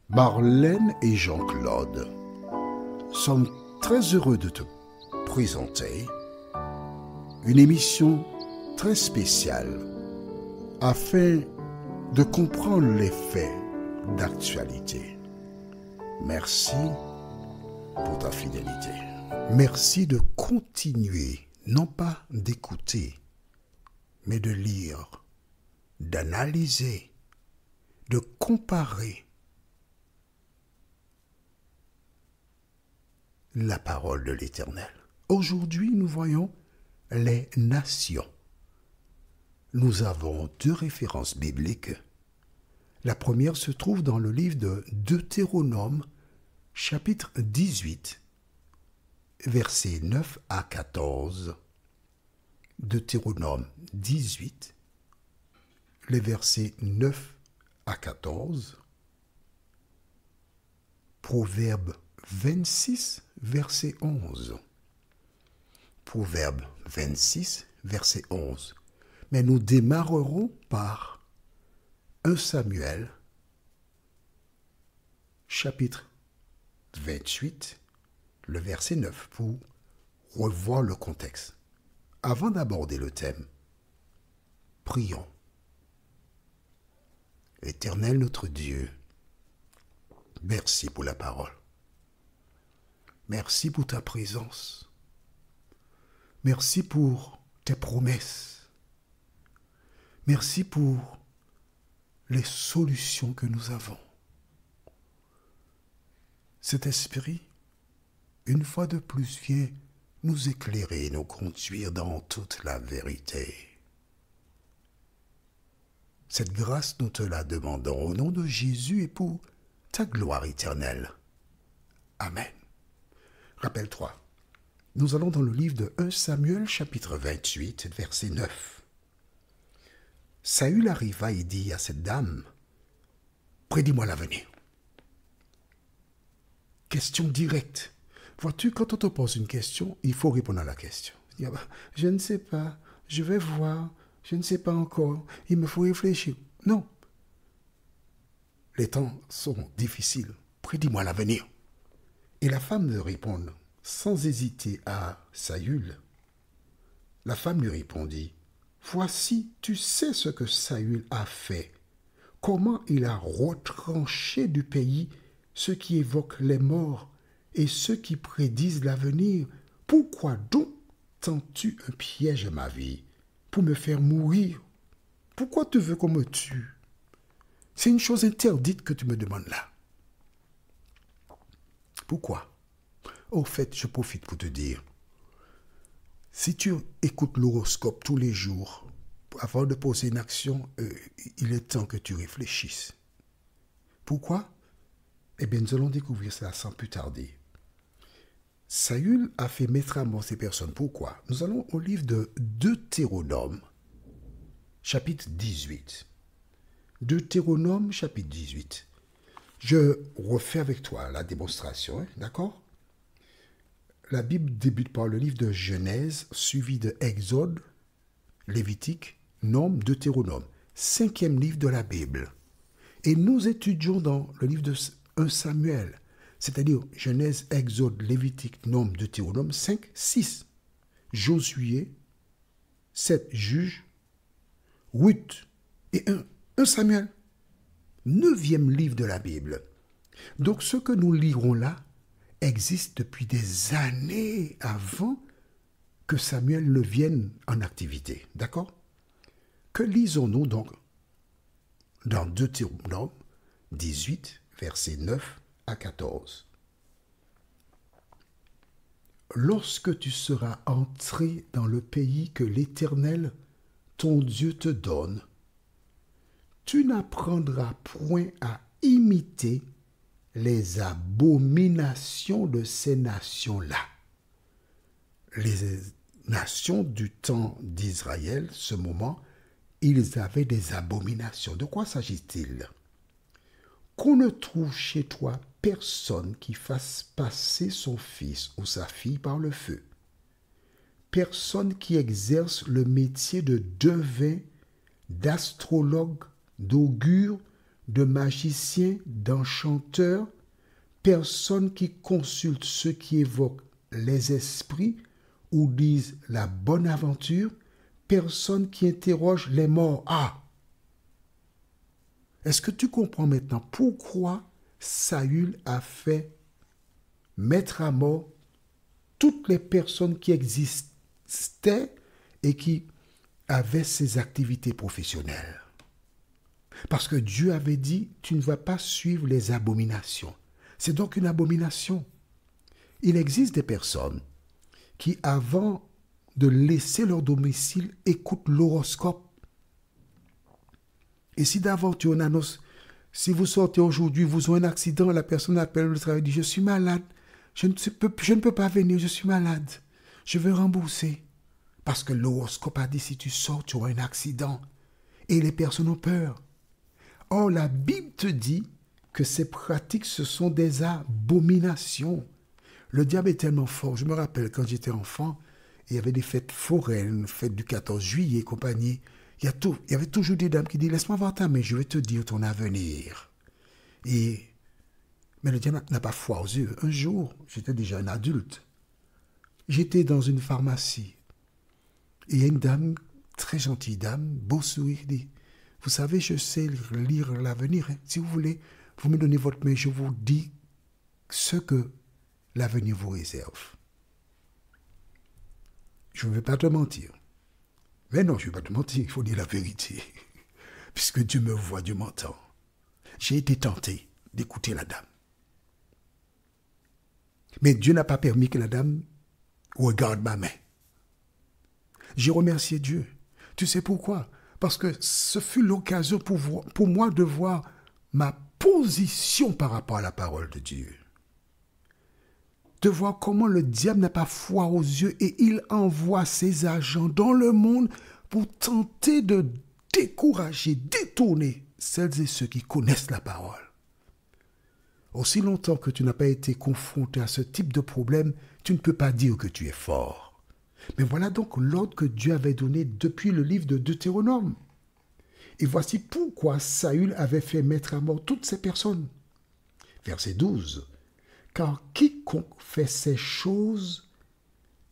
Marlène et Jean-Claude sommes très heureux de te présenter une émission très spéciale afin de comprendre les faits d'actualité. Merci pour ta fidélité. Merci de continuer, non pas d'écouter, mais de lire, d'analyser, de comparer la parole de l'Éternel. Aujourd'hui, nous voyons les nations. Nous avons deux références bibliques. La première se trouve dans le livre de Deutéronome, chapitre 18, versets 9 à 14. Deutéronome 18, les versets 9 à 14. Proverbe 26, verset 11. Proverbe 26, verset 11. Mais nous démarrerons par 1 Samuel, chapitre 28, le verset 9, pour revoir le contexte. Avant d'aborder le thème, prions. Éternel notre Dieu, merci pour la parole. Merci pour ta présence. Merci pour tes promesses. Merci pour les solutions que nous avons. Cet esprit, une fois de plus, vient nous éclairer, nous conduire dans toute la vérité. Cette grâce, nous te la demandons au nom de Jésus et pour ta gloire éternelle. Amen. Rappelle-toi, nous allons dans le livre de 1 Samuel, chapitre 28, verset 9. Saül arriva et dit à cette dame, « Prédis-moi l'avenir. » Question directe. Vois-tu, quand on te pose une question, il faut répondre à la question. Je ne sais pas, je vais voir, je ne sais pas encore, il me faut réfléchir. Non. Les temps sont difficiles. Prédis-moi l'avenir. Et la femme lui répond, sans hésiter à Saül. La femme lui répondit, « Voici, tu sais ce que Saül a fait, comment il a retranché du pays ceux qui évoquent les morts et ceux qui prédisent l'avenir. Pourquoi donc tends-tu un piège à ma vie pour me faire mourir? Pourquoi tu veux qu'on me tue? C'est une chose interdite que tu me demandes là. Pourquoi? Au fait, je profite pour te dire, si tu écoutes l'horoscope tous les jours, avant de poser une action, il est temps que tu réfléchisses. Pourquoi? Eh bien, nous allons découvrir cela sans plus tarder. Saül a fait mettre à mort ces personnes. Pourquoi? Nous allons au livre de Deutéronome, chapitre 18. Deutéronome, chapitre 18. Je refais avec toi la démonstration, d'accord? La Bible débute par le livre de Genèse, suivi de Exode, Lévitique, Nombre, Deutéronome. 5e livre de la Bible. Et nous étudions dans le livre de 1 Samuel, c'est-à-dire Genèse, Exode, Lévitique, Nombre, Deutéronome, 5, 6. Josué, 7, Juges, Ruth et 1 Samuel. 9e livre de la Bible. Donc ce que nous lirons là existe depuis des années avant que Samuel ne vienne en activité. D'accord? Que lisons-nous donc dans Deutéronome 18, versets 9 à 14. Lorsque tu seras entré dans le pays que l'Éternel, ton Dieu, te donne, tu n'apprendras point à imiter les abominations de ces nations-là. Les nations du temps d'Israël, ce moment, ils avaient des abominations. De quoi s'agit-il? Qu'on ne trouve chez toi personne qui fasse passer son fils ou sa fille par le feu. Personne qui exerce le métier de devin, d'astrologue, d'augure, de magiciens, d'enchanteurs, personne qui consulte ceux qui évoquent les esprits ou disent la bonne aventure, personne qui interroge les morts. Ah! Est-ce que tu comprends maintenant pourquoi Saül a fait mettre à mort toutes les personnes qui existaient et qui avaient ces activités professionnelles? Parce que Dieu avait dit, tu ne vas pas suivre les abominations. C'est donc une abomination. Il existe des personnes qui, avant de laisser leur domicile, écoutent l'horoscope. Et si d'aventure on annonce, si vous sortez aujourd'hui, vous avez un accident, la personne appelle le travail et dit, je suis malade, je ne peux pas venir, je suis malade, je veux rembourser. Parce que l'horoscope a dit, si tu sors, tu auras un accident. Et les personnes ont peur. Or, la Bible te dit que ces pratiques, ce sont des abominations. Le diable est tellement fort. Je me rappelle quand j'étais enfant, il y avait des fêtes foraines, fêtes du 14 juillet et compagnie. Il y avait toujours des dames qui disent, laisse-moi voir ta main, je vais te dire ton avenir. Mais le diable n'a pas foi aux yeux. Un jour, j'étais déjà un adulte. J'étais dans une pharmacie. Et il y a une dame, très gentille dame, beau sourire, dit, vous savez, je sais lire l'avenir. Hein. Si vous voulez, vous me donnez votre main, je vous dis ce que l'avenir vous réserve. Je ne vais pas te mentir. Mais non, je ne vais pas te mentir, il faut dire la vérité. Puisque Dieu me voit, Dieu m'entend. J'ai été tenté d'écouter la dame. Mais Dieu n'a pas permis que la dame regarde ma main. J'ai remercié Dieu. Tu sais pourquoi? Parce que ce fut l'occasion pour moi de voir ma position par rapport à la parole de Dieu. De voir comment le diable n'a pas foi aux yeux et il envoie ses agents dans le monde pour tenter de décourager, détourner celles et ceux qui connaissent la parole. Aussi longtemps que tu n'as pas été confronté à ce type de problème, tu ne peux pas dire que tu es fort. Mais voilà donc l'ordre que Dieu avait donné depuis le livre de Deutéronome. Et voici pourquoi Saül avait fait mettre à mort toutes ces personnes. Verset 12. Car quiconque fait ces choses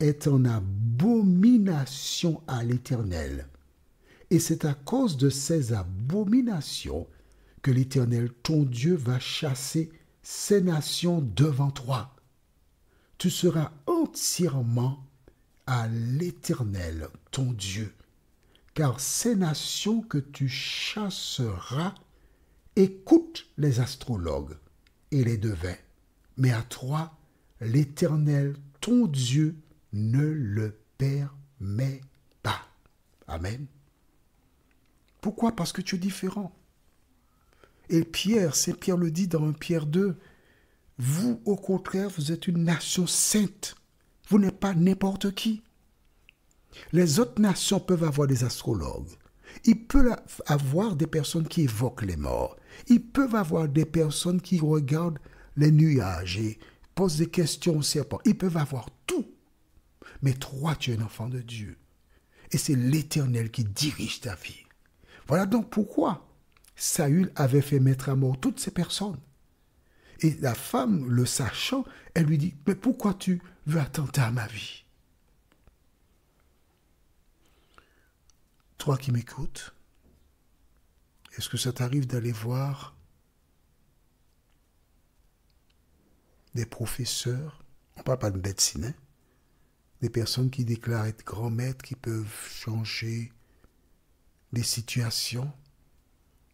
est en abomination à l'Éternel. Et c'est à cause de ces abominations que l'Éternel, ton Dieu, va chasser ces nations devant toi. Tu seras entièrement à l'Éternel, ton Dieu, car ces nations que tu chasseras écoutent les astrologues et les devins, mais à toi, l'Éternel, ton Dieu, ne le permet pas. Amen. Pourquoi? Parce que tu es différent. Et Pierre, Saint Pierre le dit dans 1 Pierre 2, vous, au contraire, vous êtes une nation sainte. Vous n'êtes pas n'importe qui. Les autres nations peuvent avoir des astrologues. Ils peuvent avoir des personnes qui évoquent les morts. Ils peuvent avoir des personnes qui regardent les nuages et posent des questions au serpent. Ils peuvent avoir tout. Mais toi, tu es un enfant de Dieu. Et c'est l'Éternel qui dirige ta vie. Voilà donc pourquoi Saül avait fait mettre à mort toutes ces personnes. Et la femme, le sachant, elle lui dit, mais pourquoi tu veux attenter à ma vie? Toi qui m'écoutes, est-ce que ça t'arrive d'aller voir des professeurs, on ne parle pas de médecine, hein, des personnes qui déclarent être grands maîtres, qui peuvent changer des situations,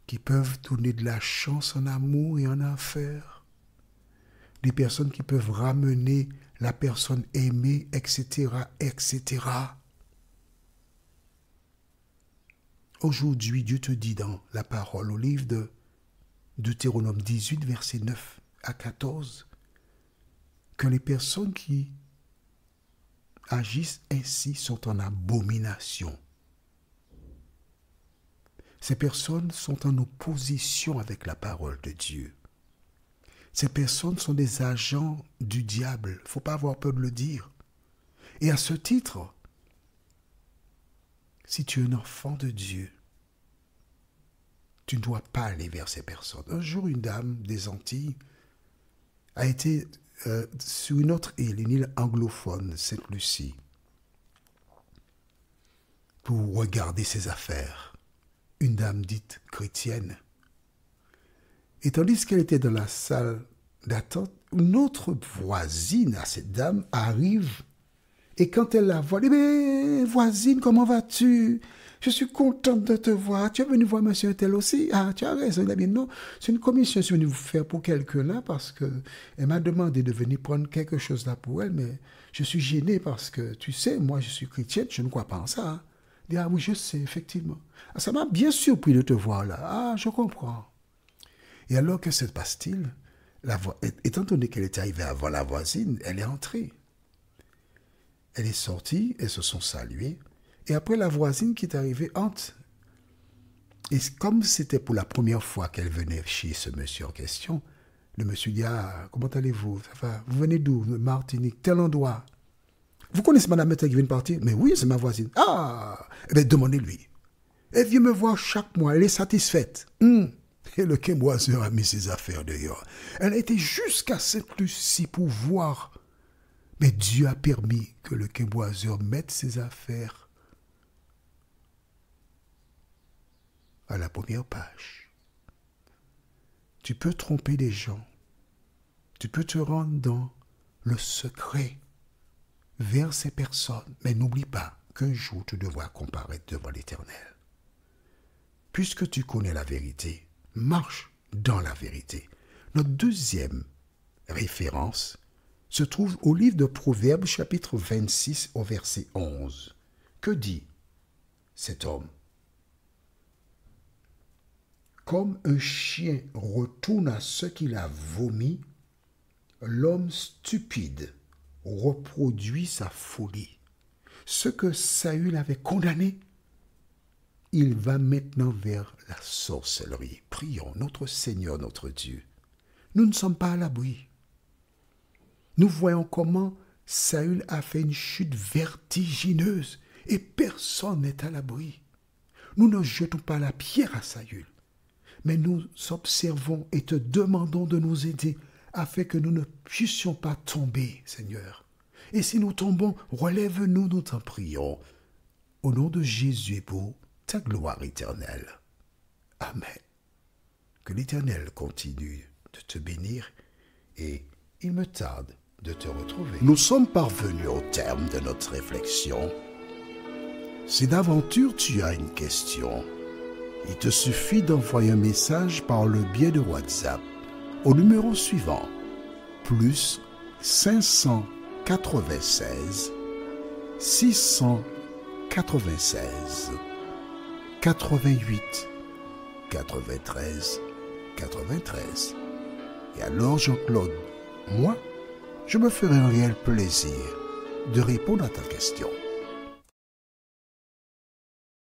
qui peuvent donner de la chance en amour et en affaires, des personnes qui peuvent ramener la personne aimée, etc., etc. Aujourd'hui, Dieu te dit dans la parole, au livre de Deutéronome 18, versets 9 à 14, que les personnes qui agissent ainsi sont en abomination. Ces personnes sont en opposition avec la parole de Dieu. Ces personnes sont des agents du diable. Il ne faut pas avoir peur de le dire. Et à ce titre, si tu es un enfant de Dieu, Tu ne dois pas aller vers ces personnes. Un jour, une dame des Antilles a été sur une autre île, une île anglophone, Sainte-Lucie, pour regarder ses affaires. Une dame dite chrétienne. Et tandis qu'elle était dans la salle d'attente, une autre voisine à cette dame arrive. Et quand elle la voit, elle dit, mais voisine, comment vas-tu? Je suis contente de te voir. Tu es venu voir monsieur tel aussi? Ah, tu as raison. Il a dit, non, c'est une commission que je suis venu vous faire pour quelqu'un-là parce qu'elle m'a demandé de venir prendre quelque chose là pour elle, mais je suis gêné parce que, tu sais, moi je suis chrétienne, je ne crois pas en ça. Hein. Il dit, ah oui, je sais, effectivement. Ah, ça m'a bien surpris de te voir là. Ah, je comprends. Et alors que se passe-t-il? Étant donné qu'elle était arrivée avant la voisine, elle est entrée. Elle est sortie, elles se sont saluées. Et après, la voisine qui est arrivée entre. Et comme c'était pour la première fois qu'elle venait chez ce monsieur en question, le monsieur dit, ah, comment allez-vous? Ça va? Vous venez d'où? Martinique, tel endroit. Vous connaissez madame qui vient de partir? Mais oui, c'est ma voisine. Ah! Eh bien, demandez-lui. Elle vient me voir chaque mois, elle est satisfaite. Et le québoiseur a mis ses affaires dehors. Elle a été jusqu'à Sainte-Lucie pour voir. Mais Dieu a permis que le québoiseur mette ses affaires à la première page. Tu peux tromper des gens. Tu peux te rendre dans le secret vers ces personnes. Mais n'oublie pas qu'un jour tu devras comparaître devant l'Éternel. Puisque tu connais la vérité, marche dans la vérité. Notre deuxième référence se trouve au livre de Proverbes, chapitre 26, au verset 11. Que dit cet homme? Comme un chien retourne à ce qu'il a vomi, l'homme stupide reproduit sa folie. Ce que Saül avait condamné, il va maintenant vers la sorcellerie. Prions notre Seigneur, notre Dieu. Nous ne sommes pas à l'abri. Nous voyons comment Saül a fait une chute vertigineuse et personne n'est à l'abri. Nous ne jetons pas la pierre à Saül, mais nous observons et te demandons de nous aider afin que nous ne puissions pas tomber, Seigneur. Et si nous tombons, relève-nous, nous t'en prions. Au nom de Jésus et pour ta gloire éternelle. Amen. Que l'Éternel continue de te bénir et il me tarde de te retrouver. Nous sommes parvenus au terme de notre réflexion. Si d'aventure tu as une question, il te suffit d'envoyer un message par le biais de WhatsApp au numéro suivant, plus 596 696 88 93 93. Et alors Jean-Claude, moi, je me ferai un réel plaisir de répondre à ta question.